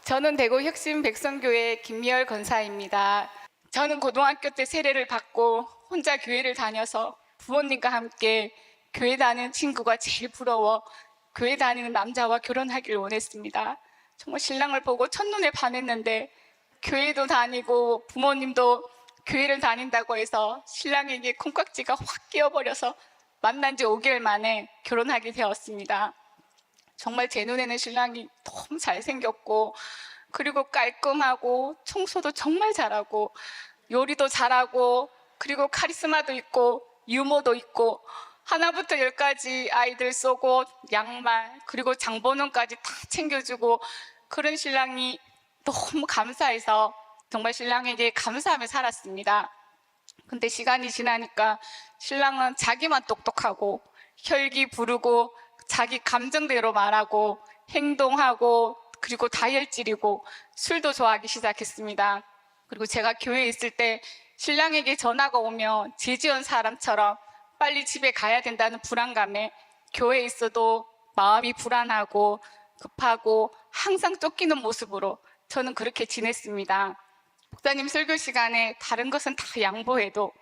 저는 대구 혁신 백성교회 김미열 권사입니다. 저는 고등학교 때 세례를 받고 혼자 교회를 다녀서 부모님과 함께 교회 다니는 친구가 제일 부러워 교회 다니는 남자와 결혼하길 원했습니다. 정말 신랑을 보고 첫눈에 반했는데 교회도 다니고 부모님도 교회를 다닌다고 해서 신랑에게 콩깍지가 확 끼어버려서 만난 지 5개월 만에 결혼하게 되었습니다. 정말 제 눈에는 신랑이 너무 잘생겼고 그리고 깔끔하고 청소도 정말 잘하고 요리도 잘하고 그리고 카리스마도 있고 유머도 있고 하나부터 열까지 아이들 속옷, 양말 그리고 장보는까지 다 챙겨주고 그런 신랑이 너무 감사해서 정말 신랑에게 감사하며 살았습니다. 근데 시간이 지나니까 신랑은 자기만 똑똑하고 혈기 부르고 자기 감정대로 말하고 행동하고 그리고 다혈질이고 술도 좋아하기 시작했습니다. 그리고 제가 교회에 있을 때 신랑에게 전화가 오면 제지은 사람처럼 빨리 집에 가야 된다는 불안감에 교회에 있어도 마음이 불안하고 급하고 항상 쫓기는 모습으로 저는 그렇게 지냈습니다. 목사님 설교 시간에 다른 것은 다 양보해도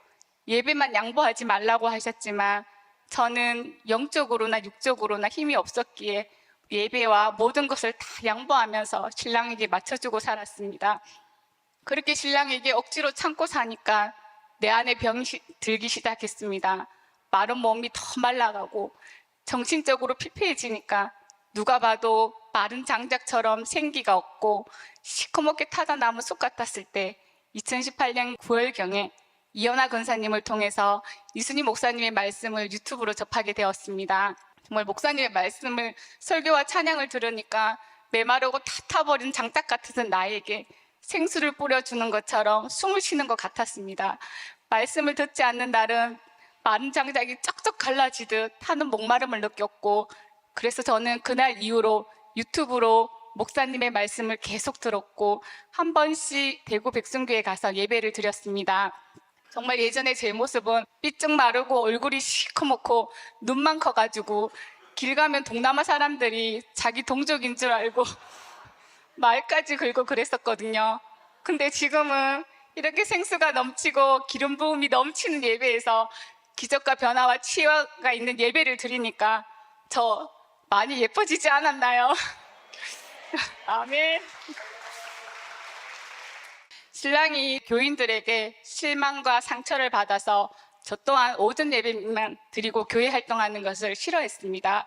예배만 양보하지 말라고 하셨지만 저는 영적으로나 육적으로나 힘이 없었기에 예배와 모든 것을 다 양보하면서 신랑에게 맞춰주고 살았습니다. 그렇게 신랑에게 억지로 참고 사니까 내 안에 병이 들기 시작했습니다. 마른 몸이 더 말라가고 정신적으로 피폐해지니까 누가 봐도 마른 장작처럼 생기가 없고 시커멓게 타다 남은 숲 같았을 때 2018년 9월경에 이연아 권사님을 통해서 이순희 목사님의 말씀을 유튜브로 접하게 되었습니다. 정말 목사님의 말씀을 설교와 찬양을 들으니까 메마르고 타버린 장작 같은 나에게 생수를 뿌려주는 것처럼 숨을 쉬는 것 같았습니다. 말씀을 듣지 않는 날은 마른 장작이 쩍쩍 갈라지듯 타는 목마름을 느꼈고 그래서 저는 그날 이후로 유튜브로 목사님의 말씀을 계속 들었고 한 번씩 대구 백성교회 가서 예배를 드렸습니다. 정말 예전에 제 모습은 삐쩍 마르고 얼굴이 시커멓고 눈만 커가지고 길 가면 동남아 사람들이 자기 동족인 줄 알고 말까지 긁고 그랬었거든요. 근데 지금은 이렇게 생수가 넘치고 기름 부음이 넘치는 예배에서 기적과 변화와 치유가 있는 예배를 드리니까 저 많이 예뻐지지 않았나요? 아멘. 신랑이 교인들에게 실망과 상처를 받아서 저 또한 오전 예배만 드리고 교회 활동하는 것을 싫어했습니다.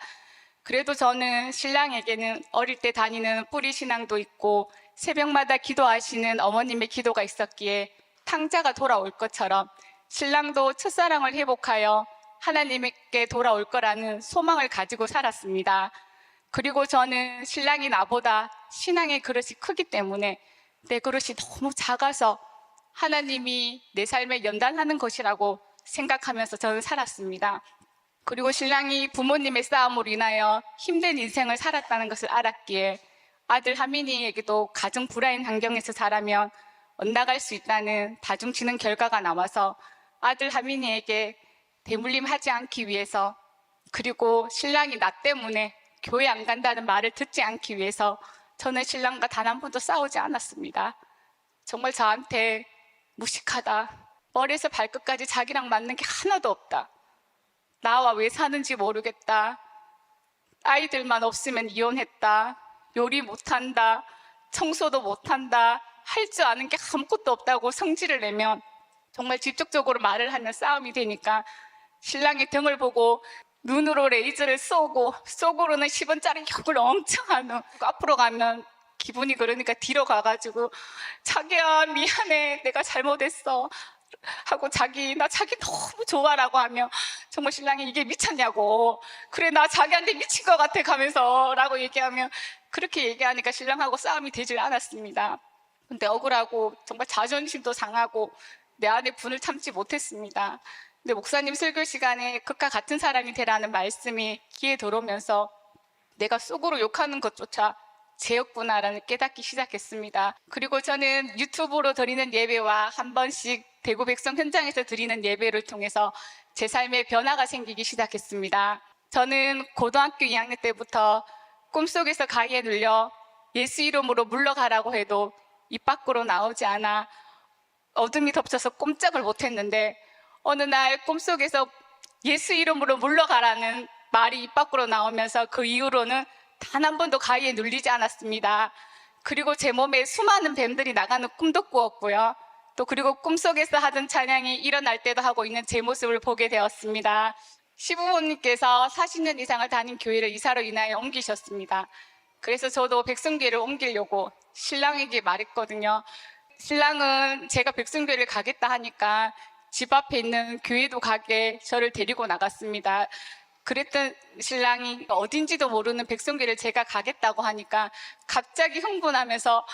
그래도 저는 신랑에게는 어릴 때 다니는 뿌리 신앙도 있고 새벽마다 기도하시는 어머님의 기도가 있었기에 탕자가 돌아올 것처럼 신랑도 첫사랑을 회복하여 하나님께 돌아올 거라는 소망을 가지고 살았습니다. 그리고 저는 신랑이 나보다 신앙의 그릇이 크기 때문에 내 그릇이 너무 작아서 하나님이 내 삶에 연단하는 것이라고 생각하면서 저는 살았습니다. 그리고 신랑이 부모님의 싸움으로 인하여 힘든 인생을 살았다는 것을 알았기에 아들 하민이에게도 가정 불화인 환경에서 자라면 엇나갈 수 있다는 다중지능 결과가 나와서 아들 하민이에게 대물림하지 않기 위해서 그리고 신랑이 나 때문에 교회 안 간다는 말을 듣지 않기 위해서 저는 신랑과 단 한 번도 싸우지 않았습니다. 정말 저한테 무식하다, 머리에서 발끝까지 자기랑 맞는 게 하나도 없다, 나와 왜 사는지 모르겠다, 아이들만 없으면 이혼했다, 요리 못한다, 청소도 못한다, 할 줄 아는 게 아무것도 없다고 성질을 내면 정말 직접적으로 말을 하면 싸움이 되니까 신랑의 등을 보고 눈으로 레이저를 쏘고 속으로는 10원짜리 욕을 엄청 하는, 앞으로 가면 기분이 그러니까 뒤로 가가지고 자기야 미안해 내가 잘못했어 하고 나 자기 너무 좋아라고 하면 정말 신랑이 이게 미쳤냐고, 그래 나 자기한테 미친 것 같아 가면서 라고 얘기하면 그렇게 얘기하니까 신랑하고 싸움이 되질 않았습니다. 근데 억울하고 정말 자존심도 상하고 내 안에 분을 참지 못했습니다. 근데 목사님 설교 시간에 그과 같은 사람이 되라는 말씀이 귀에 들어오면서 내가 속으로 욕하는 것조차 죄였구나라는 깨닫기 시작했습니다. 그리고 저는 유튜브로 드리는 예배와 한 번씩 대구 백성 현장에서 드리는 예배를 통해서 제 삶에 변화가 생기기 시작했습니다. 저는 고등학교 2학년 때부터 꿈속에서 가위에 눌려 예수 이름으로 물러가라고 해도 입 밖으로 나오지 않아 어둠이 덮쳐서 꼼짝을 못했는데 어느 날 꿈속에서 예수 이름으로 물러가라는 말이 입 밖으로 나오면서 그 이후로는 단 한 번도 가위에 눌리지 않았습니다. 그리고 제 몸에 수많은 뱀들이 나가는 꿈도 꾸었고요. 또 그리고 꿈속에서 하던 찬양이 일어날 때도 하고 있는 제 모습을 보게 되었습니다. 시부모님께서 40년 이상을 다닌 교회를 이사로 인하여 옮기셨습니다. 그래서 저도 백성교회를 옮기려고 신랑에게 말했거든요. 신랑은 제가 백성교회를 가겠다 하니까 집 앞에 있는 교회도 가게 저를 데리고 나갔습니다. 그랬던 신랑이 어딘지도 모르는 백성교회를 제가 가겠다고 하니까 갑자기 흥분하면서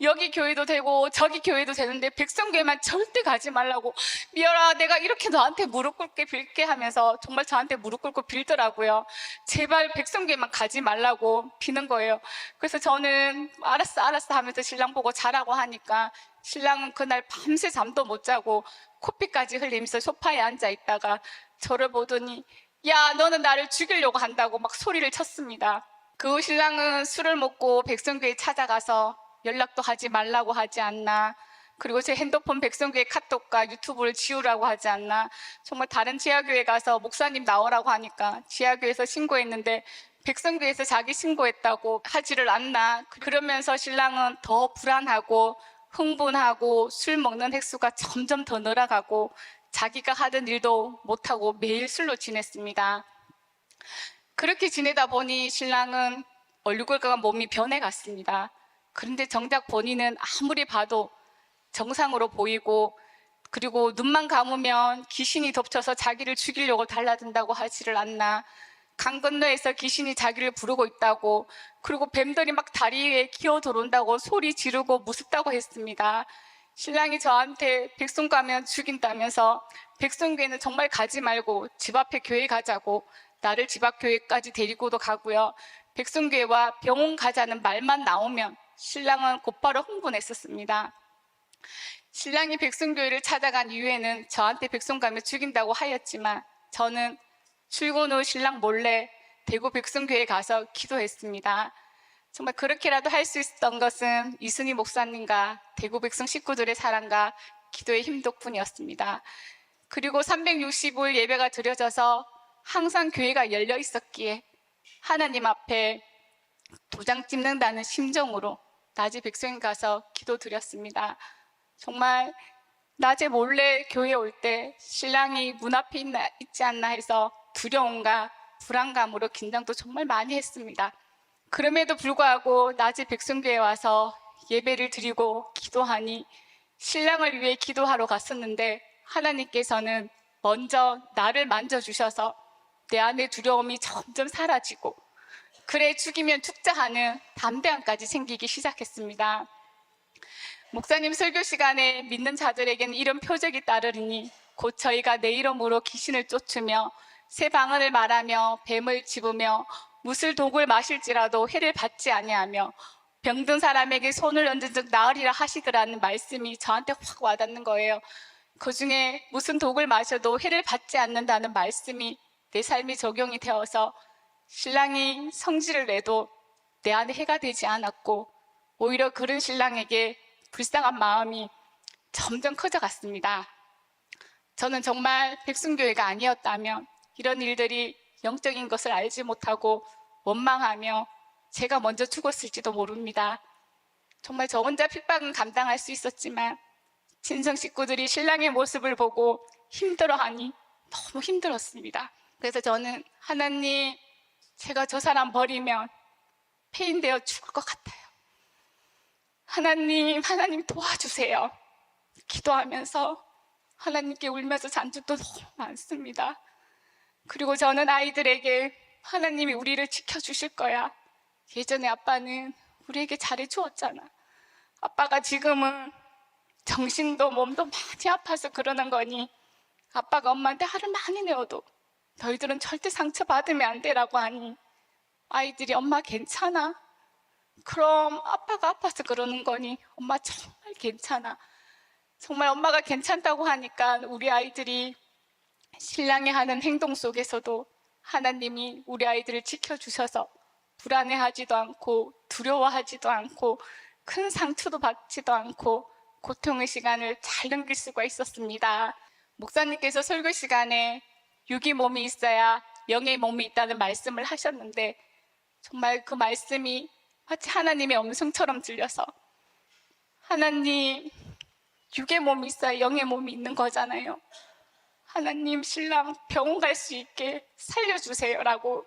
여기 교회도 되고 저기 교회도 되는데 백성교회만 절대 가지 말라고, 미열아 내가 이렇게 너한테 무릎 꿇게 빌게 하면서 정말 저한테 무릎 꿇고 빌더라고요. 제발 백성교회만 가지 말라고 비는 거예요. 그래서 저는 알았어 하면서 신랑 보고 자라고 하니까 신랑은 그날 밤새 잠도 못 자고 코피까지 흘리면서 소파에 앉아 있다가 저를 보더니 야 너는 나를 죽이려고 한다고 막 소리를 쳤습니다. 그 후 신랑은 술을 먹고 백성교회 찾아가서 연락도 하지 말라고 하지 않나, 그리고 제 핸드폰 백성교회 카톡과 유튜브를 지우라고 하지 않나, 정말 다른 지하교회 가서 목사님 나오라고 하니까 지하교회에서 신고했는데 백성교회에서 자기 신고했다고 하지를 않나. 그러면서 신랑은 더 불안하고 흥분하고 술 먹는 횟수가 점점 더 늘어가고 자기가 하던 일도 못하고 매일 술로 지냈습니다. 그렇게 지내다 보니 신랑은 얼굴과 몸이 변해갔습니다. 그런데 정작 본인은 아무리 봐도 정상으로 보이고, 그리고 눈만 감으면 귀신이 덮쳐서 자기를 죽이려고 달라든다고 하지를 않나, 강 건너에서 귀신이 자기를 부르고 있다고, 그리고 뱀들이 막 다리 위에 기어 들어온다고 소리 지르고 무섭다고 했습니다. 신랑이 저한테 백성 가면 죽인다면서 백성교회는 정말 가지 말고 집 앞에 교회 가자고 나를 집 앞 교회까지 데리고도 가고요. 백성교회와 병원 가자는 말만 나오면 신랑은 곧바로 흥분했었습니다. 신랑이 백성교회를 찾아간 이후에는 저한테 백성 가면 죽인다고 하였지만 저는 출근 후 신랑 몰래 대구 백성교회에 가서 기도했습니다. 정말 그렇게라도 할 수 있었던 것은 이순희 목사님과 대구 백성 식구들의 사랑과 기도의 힘 덕분이었습니다. 그리고 365일 예배가 드려져서 항상 교회가 열려 있었기에 하나님 앞에 도장 찍는다는 심정으로 낮에 백성에 가서 기도드렸습니다. 정말 낮에 몰래 교회에 올 때 신랑이 문 앞에 있지 않나 해서 두려움과 불안감으로 긴장도 정말 많이 했습니다. 그럼에도 불구하고 낮에 백성교회에 와서 예배를 드리고 기도하니 신랑을 위해 기도하러 갔었는데 하나님께서는 먼저 나를 만져주셔서 내 안의 두려움이 점점 사라지고, 그래 죽이면 죽자 하는 담대함까지 생기기 시작했습니다. 목사님 설교 시간에 믿는 자들에게는 이런 표적이 따르리니 곧 저희가 내 이름으로 귀신을 쫓으며 새 방언을 말하며 뱀을 집으며 무술 독을 마실지라도 해를 받지 아니하며 병든 사람에게 손을 얹은 즉 나으리라 하시더라는 말씀이 저한테 확 와닿는 거예요. 그 중에 무슨 독을 마셔도 해를 받지 않는다는 말씀이 내 삶에 적용이 되어서 신랑이 성질을 내도 내 안에 해가 되지 않았고, 오히려 그런 신랑에게 불쌍한 마음이 점점 커져갔습니다. 저는 정말 백성교회가 아니었다면 이런 일들이 영적인 것을 알지 못하고 원망하며 제가 먼저 죽었을지도 모릅니다. 정말 저 혼자 핍박은 감당할 수 있었지만 친정 식구들이 신랑의 모습을 보고 힘들어하니 너무 힘들었습니다. 그래서 저는 하나님, 제가 저 사람 버리면 폐인되어 죽을 것 같아요. 하나님 도와주세요. 기도하면서 하나님께 울면서 잔 적도 너무 많습니다. 그리고 저는 아이들에게 하나님이 우리를 지켜주실 거야. 예전에 아빠는 우리에게 잘해주었잖아. 아빠가 지금은 정신도 몸도 많이 아파서 그러는 거니 아빠가 엄마한테 화를 많이 내어도 너희들은 절대 상처받으면 안 되라고 하니 아이들이 엄마 괜찮아? 그럼 아빠가 아파서 그러는 거니 엄마 정말 괜찮아. 정말 엄마가 괜찮다고 하니까 우리 아이들이 신랑이 하는 행동 속에서도 하나님이 우리 아이들을 지켜주셔서 불안해하지도 않고 두려워하지도 않고 큰 상처도 받지도 않고 고통의 시간을 잘 넘길 수가 있었습니다. 목사님께서 설교 시간에 육의 몸이 있어야 영의 몸이 있다는 말씀을 하셨는데 정말 그 말씀이 마치 하나님의 음성처럼 들려서 하나님, 육의 몸이 있어야 영의 몸이 있는 거잖아요. 하나님, 신랑 병원 갈 수 있게 살려주세요라고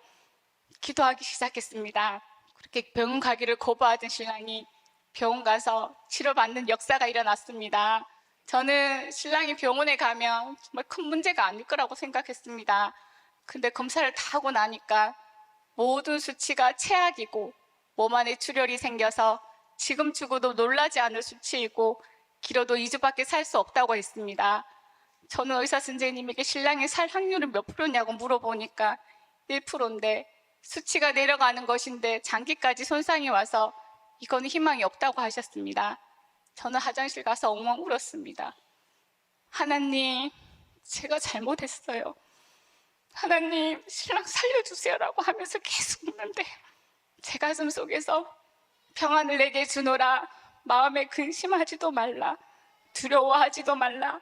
기도하기 시작했습니다. 그렇게 병원 가기를 거부하던 신랑이 병원 가서 치료받는 역사가 일어났습니다. 저는 신랑이 병원에 가면 정말 큰 문제가 아닐 거라고 생각했습니다. 근데 검사를 다 하고 나니까 모든 수치가 최악이고 몸 안에 출혈이 생겨서 지금 죽어도 놀라지 않을 수치이고 길어도 2주밖에 살 수 없다고 했습니다. 저는 의사 선생님에게 신랑이 살 확률은 몇 프로냐고 물어보니까 1%인데 수치가 내려가는 것인데 장기까지 손상이 와서 이거는 희망이 없다고 하셨습니다. 저는 화장실 가서 엉엉 울었습니다. 하나님, 제가 잘못했어요. 하나님, 신랑 살려주세요라고 하면서 계속 웃는데 제 가슴 속에서 평안을 내게 주노라. 마음에 근심하지도 말라. 두려워하지도 말라.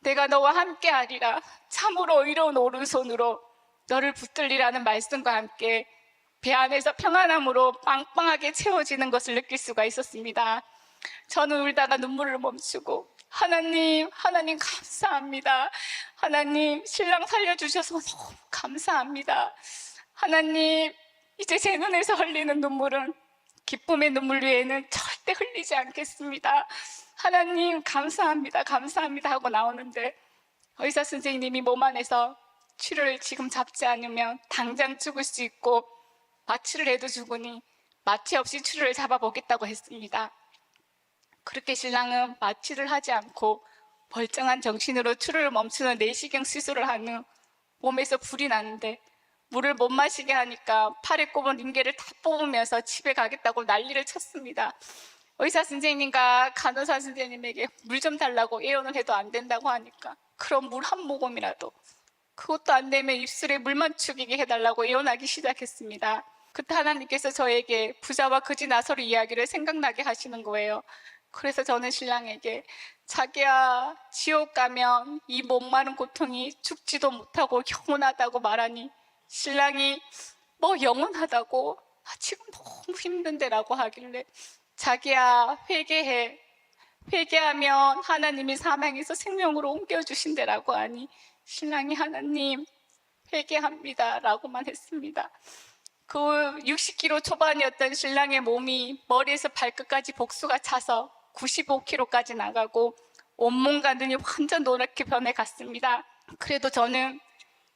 내가 너와 함께하리라. 참으로 의로운 오른손으로 너를 붙들리라는 말씀과 함께 배 안에서 평안함으로 빵빵하게 채워지는 것을 느낄 수가 있었습니다. 저는 울다가 눈물을 멈추고 하나님, 하나님 감사합니다. 하나님, 신랑 살려주셔서 너무 감사합니다. 하나님, 이제 제 눈에서 흘리는 눈물은 기쁨의 눈물 외에는 절대 흘리지 않겠습니다. 하나님, 감사합니다. 감사합니다 하고 나오는데 의사 선생님이 몸 안에서 치료를 지금 잡지 않으면 당장 죽을 수 있고 마취를 해도 죽으니 마취 없이 치료를 잡아보겠다고 했습니다. 그렇게 신랑은 마취를 하지 않고 멀쩡한 정신으로 치료를 멈추는 내시경 수술을 한 후 몸에서 불이 나는데 물을 못 마시게 하니까 팔에 꼽은 링겔을 다 뽑으면서 집에 가겠다고 난리를 쳤습니다. 의사 선생님과 간호사 선생님에게 물 좀 달라고 애원을 해도 안 된다고 하니까 그럼 물 한 모금이라도, 그것도 안 되면 입술에 물만 죽이게 해달라고 애원하기 시작했습니다. 그때 하나님께서 저에게 부자와 거지 나서로 이야기를 생각나게 하시는 거예요. 그래서 저는 신랑에게 자기야, 지옥 가면 이 목마른 고통이 죽지도 못하고 영원하다고 말하니 신랑이 뭐 영원하다고? 지금 너무 힘든데 라고 하길래 자기야, 회개해. 회개하면 하나님이 사망에서 생명으로 옮겨주신대라고 하니 신랑이 하나님, 회개합니다 라고만 했습니다. 그 60kg 초반이었던 신랑의 몸이 머리에서 발끝까지 복수가 차서 95kg까지 나가고 온몸과 눈이 완전 노랗게 변해갔습니다. 그래도 저는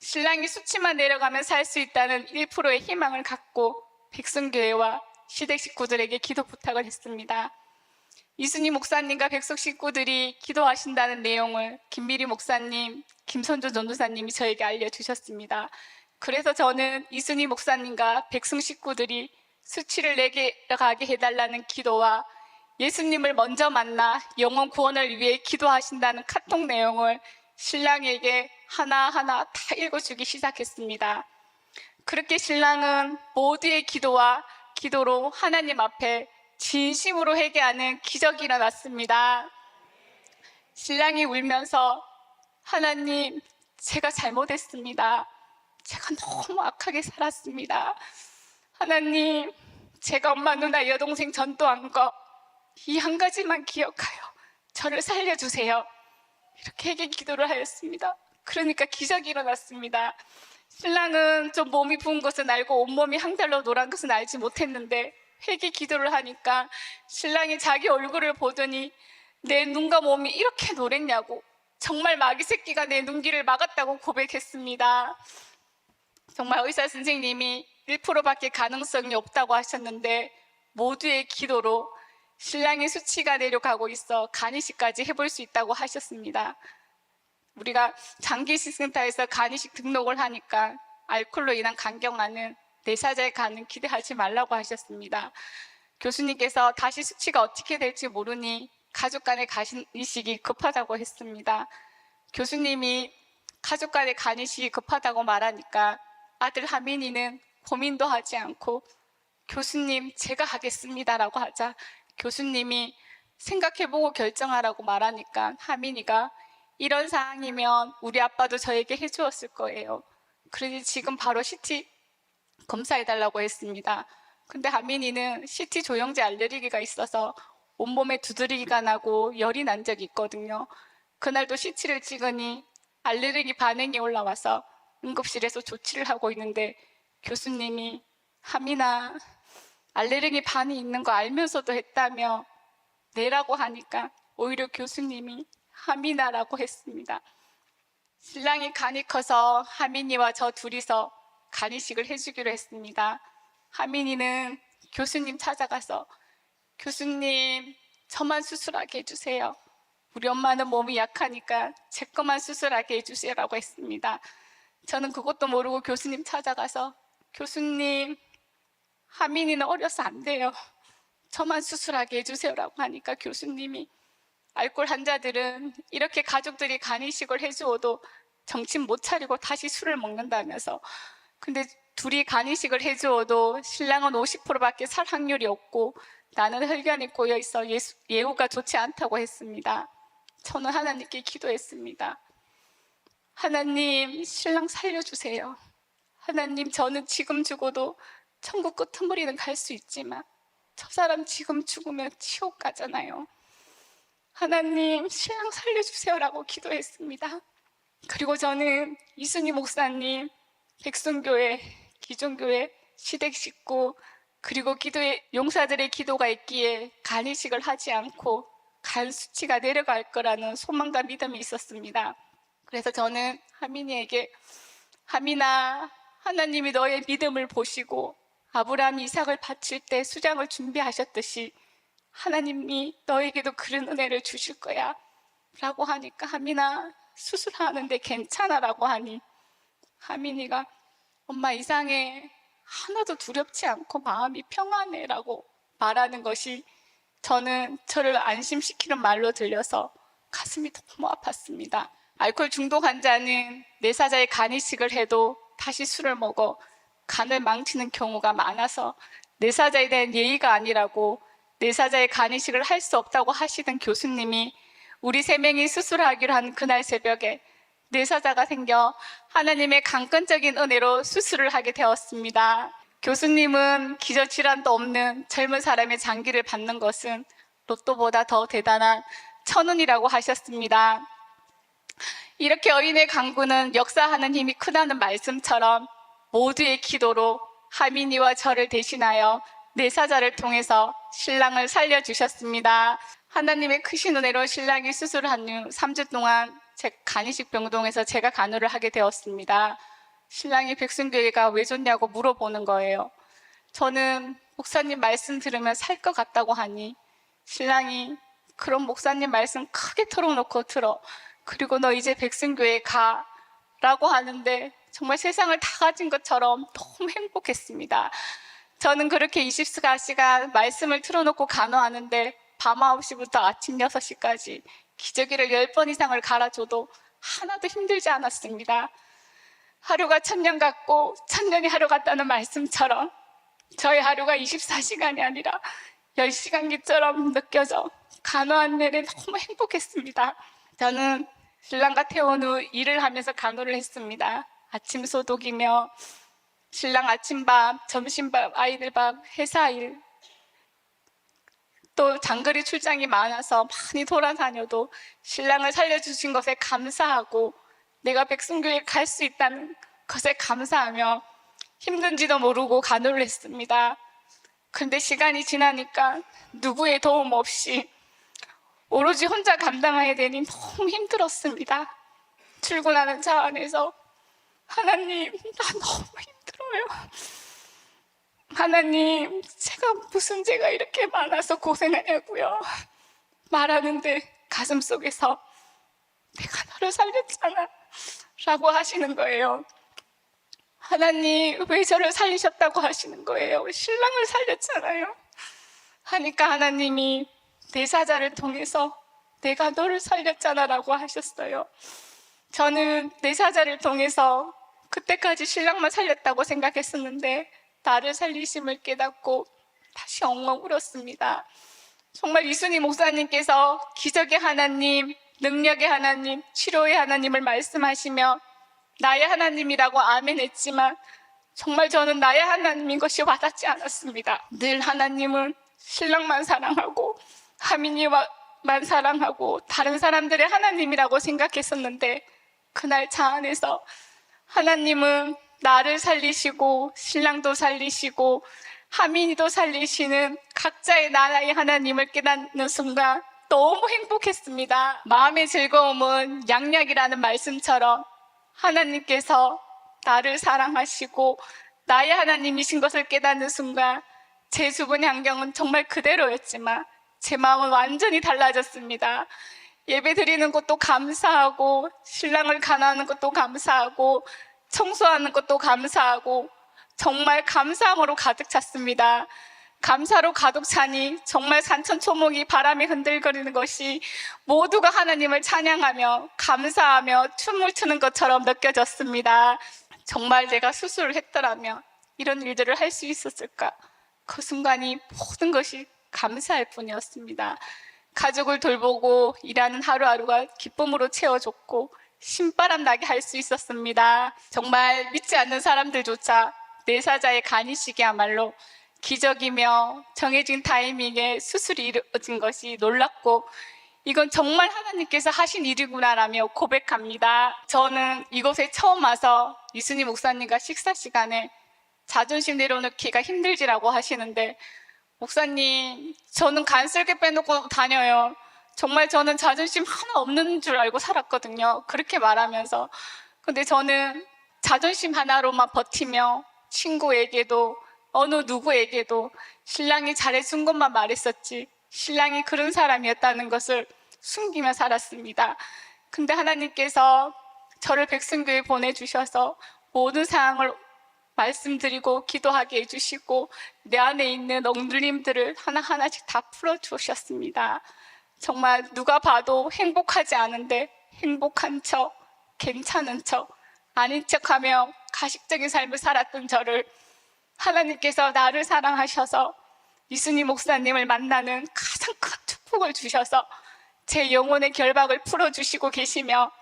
신랑이 수치만 내려가면 살 수 있다는 1%의 희망을 갖고 백성교회와 시댁 식구들에게 기도 부탁을 했습니다. 이순희 목사님과 백석 식구들이 기도하신다는 내용을 김미리 목사님, 김선조 전도사님이 저에게 알려주셨습니다. 그래서 저는 이순희 목사님과 백성 식구들이 수치를 내려가게 해달라는 기도와 예수님을 먼저 만나 영혼 구원을 위해 기도하신다는 카톡 내용을 신랑에게 하나하나 다 읽어주기 시작했습니다. 그렇게 신랑은 모두의 기도와 기도로 하나님 앞에 진심으로 회개하는 기적이 일어났습니다. 신랑이 울면서 하나님, 제가 잘못했습니다. 제가 너무 악하게 살았습니다. 하나님, 제가 엄마, 누나, 여동생 전도한 거 이 한 가지만 기억하여 저를 살려주세요. 이렇게 회개 기도를 하였습니다. 그러니까 기적이 일어났습니다. 신랑은 좀 몸이 부은 것은 알고 온몸이 항달로 노란 것은 알지 못했는데 회개 기도를 하니까 신랑이 자기 얼굴을 보더니 내 눈과 몸이 이렇게 노랬냐고, 정말 마귀 새끼가 내 눈길을 막았다고 고백했습니다. 정말 의사 선생님이 1%밖에 가능성이 없다고 하셨는데 모두의 기도로 신랑의 수치가 내려가고 있어 간이식까지 해볼 수 있다고 하셨습니다. 우리가 장기식센터에서 간이식 등록을 하니까 알코올로 인한 간경화는 내사자의 간은 기대하지 말라고 하셨습니다. 교수님께서 다시 수치가 어떻게 될지 모르니 가족 간의 간이식이 급하다고 했습니다. 교수님이 가족 간의 간이식이 급하다고 말하니까 아들 하민이는 고민도 하지 않고 교수님, 제가 하겠습니다라고 하자 교수님이 생각해보고 결정하라고 말하니까 하민이가 이런 상황이면 우리 아빠도 저에게 해주었을 거예요. 그러니 지금 바로 CT 검사해달라고 했습니다. 근데 하민이는 CT 조영제 알레르기가 있어서 온몸에 두드리기가 나고 열이 난 적이 있거든요. 그날도 CT를 찍으니 알레르기 반응이 올라와서 응급실에서 조치를 하고 있는데 교수님이 하민아, 알레르기 반이 있는 거 알면서도 했다며 내라고 하니까 오히려 교수님이 하민아라고 했습니다. 신랑이 간이 커서 하민이와 저 둘이서 간이식을 해주기로 했습니다. 하민이는 교수님 찾아가서 교수님, 저만 수술하게 해주세요. 우리 엄마는 몸이 약하니까 제 것만 수술하게 해주세요라고 했습니다. 저는 그것도 모르고 교수님 찾아가서 교수님, 하민이는 어려서 안 돼요. 저만 수술하게 해주세요라고 하니까 교수님이 알코올 환자들은 이렇게 가족들이 간이식을 해주어도 정신 못 차리고 다시 술을 먹는다면서, 근데 둘이 간이식을 해주어도 신랑은 50%밖에 살 확률이 없고 나는 혈관이 고여 있어 예후가 좋지 않다고 했습니다. 저는 하나님께 기도했습니다. 하나님, 신랑 살려주세요. 하나님, 저는 지금 죽어도 천국 끄트머리는 갈 수 있지만 저 사람 지금 죽으면 지옥 가잖아요. 하나님, 신랑 살려주세요라고 기도했습니다. 그리고 저는 이순희 목사님, 백순교회, 기존교회, 시댁 식구, 그리고 기도에 용사들의 기도가 있기에 간이식을 하지 않고 간 수치가 내려갈 거라는 소망과 믿음이 있었습니다. 그래서 저는 하민이에게 하민아, 하나님이 너의 믿음을 보시고 아브라함이 이삭을 바칠 때 수장을 준비하셨듯이 하나님이 너에게도 그런 은혜를 주실 거야 라고 하니까 하민아, 수술하는데 괜찮아 라고 하니 하민이가 엄마 이상해, 하나도 두렵지 않고 마음이 평안해 라고 말하는 것이 저는 저를 안심시키는 말로 들려서 가슴이 너무 아팠습니다. 알코올 중독 환자는 내사자의 간이식을 해도 다시 술을 먹어 간을 망치는 경우가 많아서 내사자에 대한 예의가 아니라고 내사자의 간이식을 할 수 없다고 하시던 교수님이 우리 3명이 수술하기로 한 그날 새벽에 내사자가 생겨 하나님의 강권적인 은혜로 수술을 하게 되었습니다. 교수님은 기저질환도 없는 젊은 사람의 장기를 받는 것은 로또보다 더 대단한 천운이라고 하셨습니다. 이렇게 어린의 강구는 역사하는 힘이 크다는 말씀처럼 모두의 기도로 하민이와 저를 대신하여 내사자를 통해서 신랑을 살려주셨습니다. 하나님의 크신 은혜로 신랑이 수술한 후 3주 동안 제 간이식 병동에서 제가 간호를 하게 되었습니다. 신랑이 백순교회가 왜 좋냐고 물어보는 거예요. 저는 목사님 말씀 들으면 살 것 같다고 하니 신랑이 그런 목사님 말씀 크게 털어놓고 들어. 그리고 너 이제 백순교회 가 라고 하는데 정말 세상을 다 가진 것처럼 너무 행복했습니다. 저는 그렇게 24시간 말씀을 틀어놓고 간호하는데 밤 9시부터 아침 6시까지 기저귀를 10번 이상을 갈아줘도 하나도 힘들지 않았습니다. 하루가 1000년 같고 1000년이 하루 같다는 말씀처럼 저의 하루가 24시간이 아니라 10시간기처럼 느껴져 간호한 내내 너무 행복했습니다. 저는 신랑과 태원 후 일을 하면서 간호를 했습니다. 아침 소독이며 신랑 아침밥, 점심밥, 아이들 밥, 회사 일, 또 장거리 출장이 많아서 많이 돌아다녀도 신랑을 살려주신 것에 감사하고 내가 백순교회에 갈 수 있다는 것에 감사하며 힘든지도 모르고 간호를 했습니다. 그런데 시간이 지나니까 누구의 도움 없이 오로지 혼자 감당해야 되니 너무 힘들었습니다. 출근하는 차 안에서 하나님, 나 너무 힘들어요. 하나님, 제가 무슨 죄가 이렇게 많아서 고생하냐고요. 말하는데 가슴속에서 내가 너를 살렸잖아 라고 하시는 거예요. 하나님, 왜 저를 살리셨다고 하시는 거예요. 신랑을 살렸잖아요. 하니까 하나님이 내사자를 통해서 내가 너를 살렸잖아 라고 하셨어요. 저는 내사자를 통해서 그때까지 신랑만 살렸다고 생각했었는데 나를 살리심을 깨닫고 다시 엉엉 울었습니다. 정말 이순희 목사님께서 기적의 하나님, 능력의 하나님, 치료의 하나님을 말씀하시며 나의 하나님이라고 아멘했지만 정말 저는 나의 하나님인 것이 와닿지 않았습니다. 늘 하나님은 신랑만 사랑하고 하민이만 사랑하고 다른 사람들의 하나님이라고 생각했었는데 그날 차 안에서 하나님은 나를 살리시고 신랑도 살리시고 하민이도 살리시는 각자의 나라의 하나님을 깨닫는 순간 너무 행복했습니다. 마음의 즐거움은 양약이라는 말씀처럼 하나님께서 나를 사랑하시고 나의 하나님이신 것을 깨닫는 순간 제 주변 환경은 정말 그대로였지만 제 마음은 완전히 달라졌습니다. 예배 드리는 것도 감사하고 신랑을 간호하는 것도 감사하고 청소하는 것도 감사하고 정말 감사함으로 가득 찼습니다. 감사로 가득 차니 정말 산천초목이 바람에 흔들거리는 것이 모두가 하나님을 찬양하며 감사하며 춤을 추는 것처럼 느껴졌습니다. 정말 내가 수술을 했더라면 이런 일들을 할 수 있었을까? 그 순간이 모든 것이 감사할 뿐이었습니다. 가족을 돌보고 일하는 하루하루가 기쁨으로 채워줬고 신바람 나게 할 수 있었습니다. 정말 믿지 않는 사람들조차 내 사자의 간이식이야말로 기적이며 정해진 타이밍에 수술이 이루어진 것이 놀랍고 이건 정말 하나님께서 하신 일이구나라며 고백합니다. 저는 이곳에 처음 와서 이순희 목사님과 식사 시간에 자존심 내려놓기가 힘들지라고 하시는데 목사님, 저는 간쓸게 빼놓고 다녀요. 정말 저는 자존심 하나 없는 줄 알고 살았거든요. 그렇게 말하면서. 근데 저는 자존심 하나로만 버티며 친구에게도 어느 누구에게도 신랑이 잘해준 것만 말했었지 신랑이 그런 사람이었다는 것을 숨기며 살았습니다. 근데 하나님께서 저를 백성교회에 보내주셔서 모든 상황을 말씀드리고 기도하게 해주시고 내 안에 있는 억눌림들을 하나하나씩 다 풀어주셨습니다. 정말 누가 봐도 행복하지 않은데 행복한 척, 괜찮은 척, 아닌 척하며 가식적인 삶을 살았던 저를 하나님께서 나를 사랑하셔서 이순희 목사님을 만나는 가장 큰 축복을 주셔서 제 영혼의 결박을 풀어주시고 계시며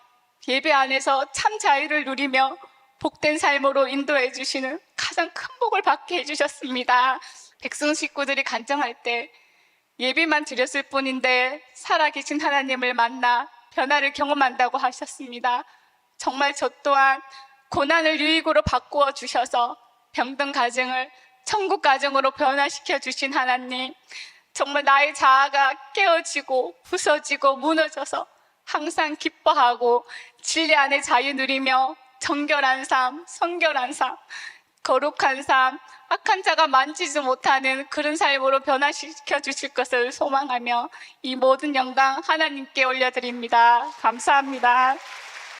예배 안에서 참 자유를 누리며 복된 삶으로 인도해 주시는 가장 큰 복을 받게 해주셨습니다. 백성 식구들이 간증할 때 예배만 드렸을 뿐인데 살아계신 하나님을 만나 변화를 경험한다고 하셨습니다. 정말 저 또한 고난을 유익으로 바꾸어 주셔서 병든 가정을 천국 가정으로 변화시켜 주신 하나님, 정말 나의 자아가 깨어지고 부서지고 무너져서 항상 기뻐하고 진리 안에 자유 누리며 정결한 삶, 성결한 삶, 거룩한 삶, 악한 자가 만지지 못하는 그런 삶으로 변화시켜 주실 것을 소망하며 이 모든 영광 하나님께 올려드립니다. 감사합니다.